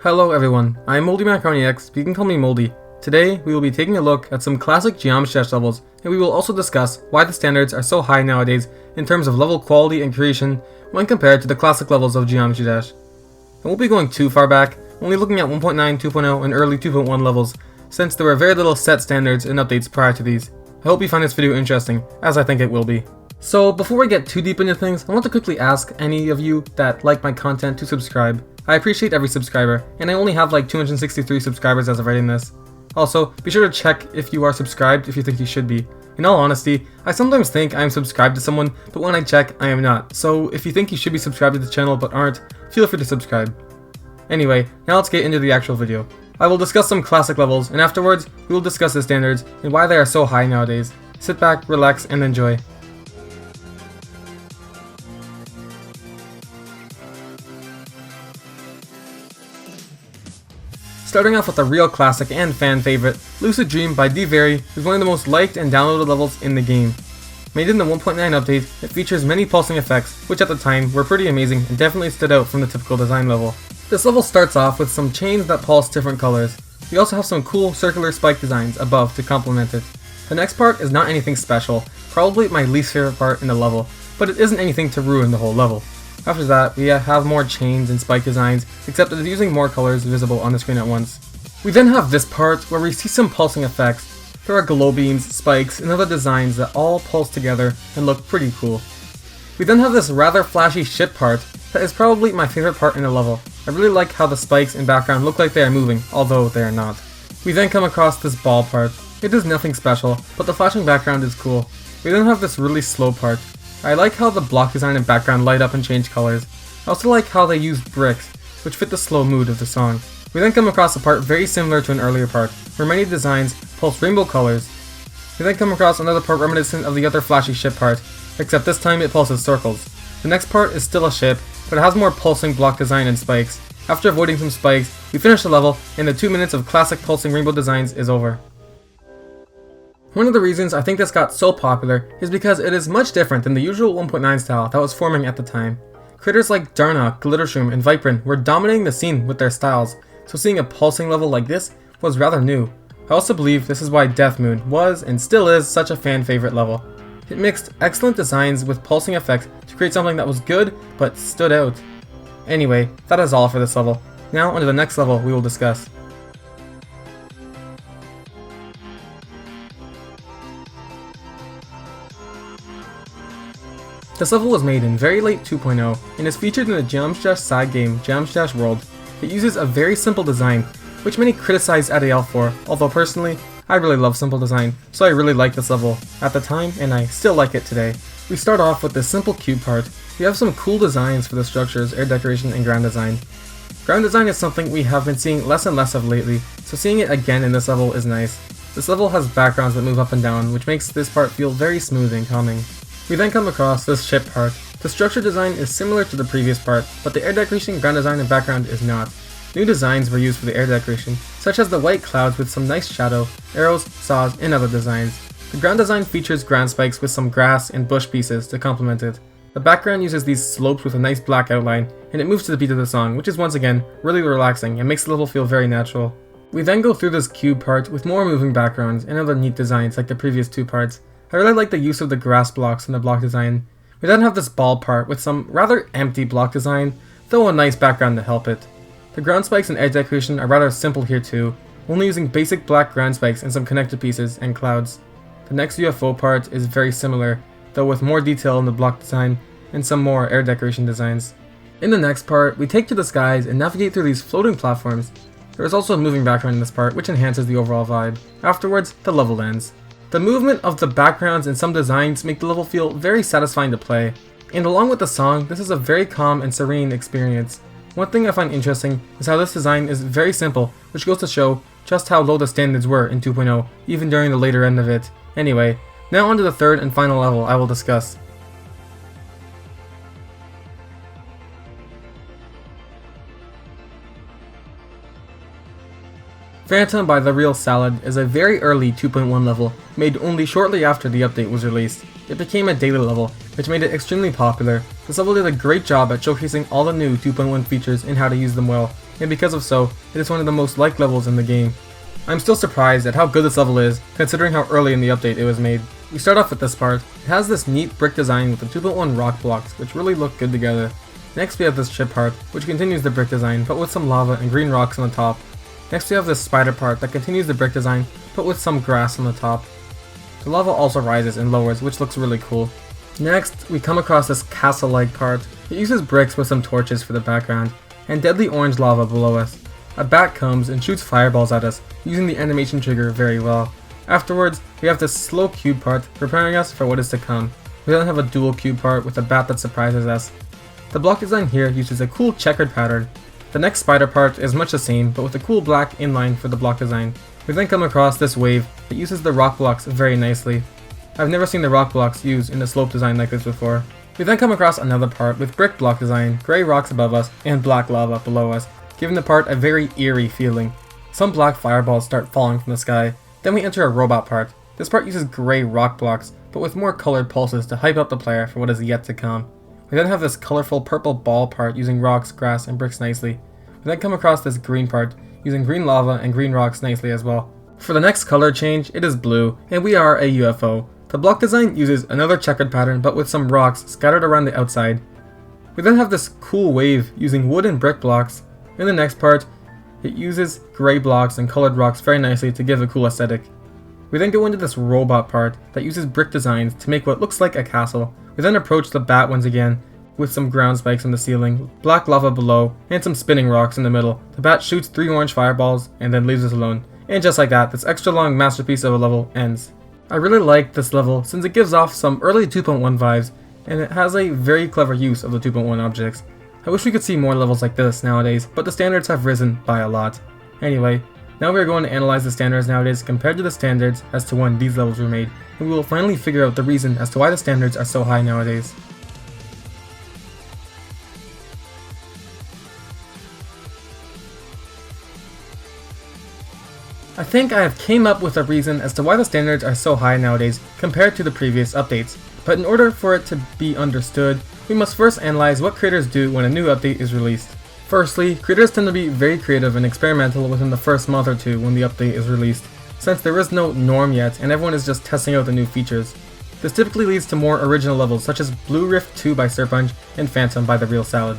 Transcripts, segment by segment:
Hello everyone, I am Moldy Macaroni X, you can call me Moldy. Today, we will be taking a look at some classic Geometry Dash levels, and we will also discuss why the standards are so high nowadays in terms of level quality and creation when compared to the classic levels of Geometry Dash. I won't be going too far back, only looking at 1.9, 2.0, and early 2.1 levels, since there were very little set standards and updates prior to these. I hope you find this video interesting, as I think it will be. So before we get too deep into things, I want to quickly ask any of you that like my content to subscribe. I appreciate every subscriber, and I only have like 263 subscribers as of writing this. Also, be sure to check if you are subscribed if you think you should be. In all honesty, I sometimes think I am subscribed to someone, but when I check, I am not. So if you think you should be subscribed to the channel but aren't, feel free to subscribe. Anyway, now let's get into the actual video. I will discuss some classic levels, and afterwards, we will discuss the standards and why they are so high nowadays. Sit back, relax, and enjoy. Starting off with a real classic and fan favorite, Lucid Dream by D-Very is one of the most liked and downloaded levels in the game. Made in the 1.9 update, it features many pulsing effects, which at the time were pretty amazing and definitely stood out from the typical design level. This level starts off with some chains that pulse different colors. We also have some cool circular spike designs above to complement it. The next part is not anything special, probably my least favorite part in the level, but it isn't anything to ruin the whole level. After that, we have more chains and spike designs, except it is using more colors visible on the screen at once. We then have this part where we see some pulsing effects. There are glow beams, spikes, and other designs that all pulse together and look pretty cool. We then have this rather flashy ship part that is probably my favorite part in the level. I really like how the spikes and background look like they are moving, although they are not. We then come across this ball part. It is nothing special, but the flashing background is cool. We then have this really slow part. I like how the block design and background light up and change colors. I also like how they use bricks, which fit the slow mood of the song. We then come across a part very similar to an earlier part, where many designs pulse rainbow colors. We then come across another part reminiscent of the other flashy ship part, except this time it pulses circles. The next part is still a ship, but it has more pulsing block design and spikes. After avoiding some spikes, we finish the level, and the 2 minutes of classic pulsing rainbow designs is over. One of the reasons I think this got so popular is because it is much different than the usual 1.9 style that was forming at the time. Creators like Darna, Glittershroom, and Viprin were dominating the scene with their styles, so seeing a pulsing level like this was rather new. I also believe this is why Death Moon was, and still is, such a fan favorite level. It mixed excellent designs with pulsing effects to create something that was good, but stood out. Anyway, that is all for this level. Now onto the next level we will discuss. This level was made in very late 2.0 and is featured in the Geometry Dash side game Geometry Dash World. It uses a very simple design, which many criticize ADL for, although personally, I really love simple design, so I really liked this level at the time and I still like it today. We start off with this simple cube part. We have some cool designs for the structures, air decoration, and ground design. Ground design is something we have been seeing less and less of lately, so seeing it again in this level is nice. This level has backgrounds that move up and down, which makes this part feel very smooth and calming. We then come across this ship part. The structure design is similar to the previous part, but the air decoration, ground design, and background is not. New designs were used for the air decoration, such as the white clouds with some nice shadow, arrows, saws, and other designs. The ground design features ground spikes with some grass and bush pieces to complement it. The background uses these slopes with a nice black outline, and it moves to the beat of the song, which is once again really relaxing and makes the level feel very natural. We then go through this cube part with more moving backgrounds and other neat designs like the previous two parts. I really like the use of the grass blocks in the block design. We then have this ball part with some rather empty block design, though a nice background to help it. The ground spikes and edge decoration are rather simple here too, only using basic black ground spikes and some connected pieces and clouds. The next UFO part is very similar, though with more detail in the block design and some more air decoration designs. In the next part, we take to the skies and navigate through these floating platforms. There is also a moving background in this part, which enhances the overall vibe. Afterwards, the level ends. The movement of the backgrounds and some designs make the level feel very satisfying to play. And along with the song, this is a very calm and serene experience. One thing I find interesting is how this design is very simple, which goes to show just how low the standards were in 2.0, even during the later end of it. Anyway, now onto the third and final level I will discuss. Phantom by The Real Salad is a very early 2.1 level, made only shortly after the update was released. It became a daily level, which made it extremely popular. This level did a great job at showcasing all the new 2.1 features and how to use them well. and because of so, it is one of the most liked levels in the game. I'm still surprised at how good this level is, considering how early in the update it was made. We start off with this part. It has this neat brick design with the 2.1 rock blocks, which really look good together. Next we have this ship part, which continues the brick design, but with some lava and green rocks on the top. Next we have this spider part that continues the brick design, but with some grass on the top. The lava also rises and lowers, which looks really cool. Next, we come across this castle-like part. It uses bricks with some torches for the background, and deadly orange lava below us. A bat comes and shoots fireballs at us, using the animation trigger very well. Afterwards, we have this slow cube part, preparing us for what is to come. We then have a dual cube part with a bat that surprises us. The block design here uses a cool checkered pattern. The next spider part is much the same, but with a cool black inline for the block design. We then come across this wave that uses the rock blocks very nicely. I've never seen the rock blocks used in a slope design like this before. We then come across another part with brick block design, grey rocks above us, and black lava below us, giving the part a very eerie feeling. Some black fireballs start falling from the sky. Then we enter a robot part. This part uses grey rock blocks, but with more colored pulses to hype up the player for what is yet to come. We then have this colorful purple ball part using rocks, grass, and bricks nicely. We then come across this green part, using green lava and green rocks nicely as well. For the next color change, it is blue, and we are a UFO. The block design uses another checkered pattern but with some rocks scattered around the outside. We then have this cool wave using wood and brick blocks. In the next part, it uses grey blocks and colored rocks very nicely to give a cool aesthetic. We then go into this robot part that uses brick designs to make what looks like a castle. We then approach the bat once again with some ground spikes on the ceiling, black lava below, and some spinning rocks in the middle. The bat shoots 3 orange fireballs and then leaves us alone. And just like that, this extra long masterpiece of a level ends. I really like this level since it gives off some early 2.1 vibes, and it has a very clever use of the 2.1 objects. I wish we could see more levels like this nowadays, but the standards have risen by a lot. Anyway, now we are going to analyze the standards nowadays compared to the standards as to when these levels were made, and we will finally figure out the reason as to why the standards are so high nowadays. I think I have came up with a reason as to why the standards are so high nowadays compared to the previous updates, but in order for it to be understood, we must first analyze what creators do when a new update is released. Firstly, creators tend to be very creative and experimental within the first month or two when the update is released, since there is no norm yet and everyone is just testing out the new features. This typically leads to more original levels such as Blue Rift 2 by Serpunch and Phantom by The Real Salad.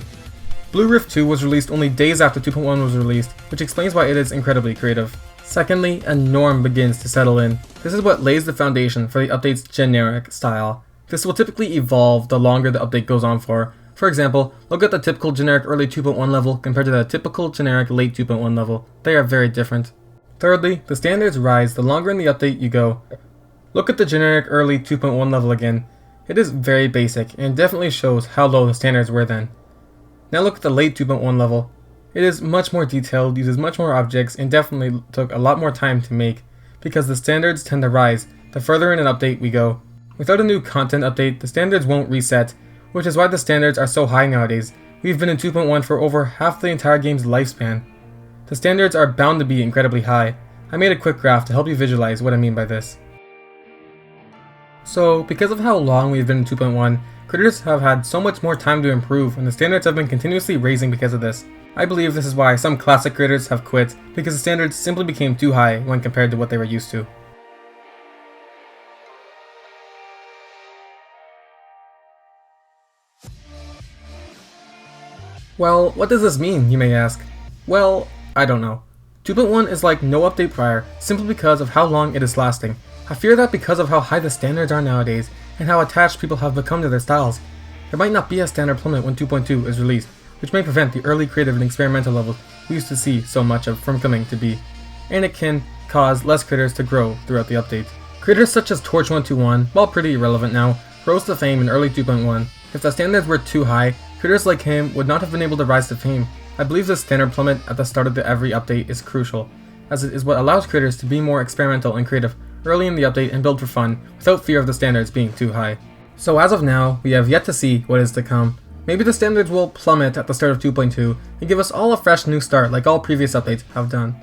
Blue Rift 2 was released only days after 2.1 was released, which explains why it is incredibly creative. Secondly, a norm begins to settle in. This is what lays the foundation for the update's generic style. This will typically evolve the longer the update goes on for. For example, look at the typical generic early 2.1 level compared to the typical generic late 2.1 level. They are very different. Thirdly, the standards rise the longer in the update you go. Look at the generic early 2.1 level again. It is very basic and definitely shows how low the standards were then. Now look at the late 2.1 level. It is much more detailed, uses much more objects, and definitely took a lot more time to make, because the standards tend to rise the further in an update we go. Without a new content update, the standards won't reset, which is why the standards are so high nowadays. We've been in 2.1 for over half the entire game's lifespan. The standards are bound to be incredibly high. I made a quick graph to help you visualize what I mean by this. So, because of how long we've been in 2.1, creators have had so much more time to improve, and the standards have been continuously raising because of this. I believe this is why some classic creators have quit, because the standards simply became too high when compared to what they were used to. Well, what does this mean, you may ask? Well, I don't know. 2.1 is like no update prior, simply because of how long it is lasting. I fear that because of how high the standards are nowadays, and how attached people have become to their styles, there might not be a standard plummet when 2.2 is released, which may prevent the early creative and experimental levels we used to see so much of from coming to be, and it can cause less creators to grow throughout the update. Creators such as Torch121, while pretty irrelevant now, rose to fame in early 2.1. If the standards were too high, creators like him would not have been able to rise to fame. I believe this standard plummet at the start of every update is crucial, as it is what allows creators to be more experimental and creative early in the update and build for fun, without fear of the standards being too high. So as of now, we have yet to see what is to come. Maybe the standards will plummet at the start of 2.2 and give us all a fresh new start like all previous updates have done.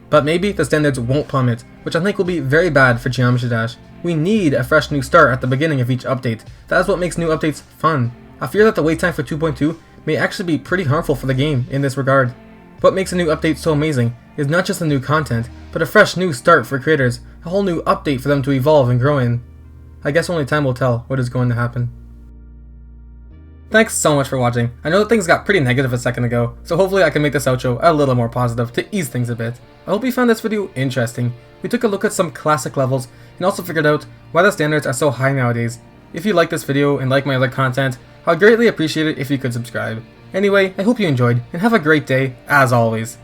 But maybe the standards won't plummet, which I think will be very bad for Geometry Dash. We need a fresh new start at the beginning of each update. That is what makes new updates fun. I fear that the wait time for 2.2 may actually be pretty harmful for the game in this regard. What makes a new update so amazing is not just the new content, but a fresh new start for creators, a whole new update for them to evolve and grow in. I guess only time will tell what is going to happen. Thanks so much for watching. I know that things got pretty negative a second ago, so hopefully I can make this outro a little more positive to ease things a bit. I hope you found this video interesting. We took a look at some classic levels and also figured out why the standards are so high nowadays. If you like this video and like my other content, I'd greatly appreciate it if you could subscribe. Anyway, I hope you enjoyed and have a great day as always.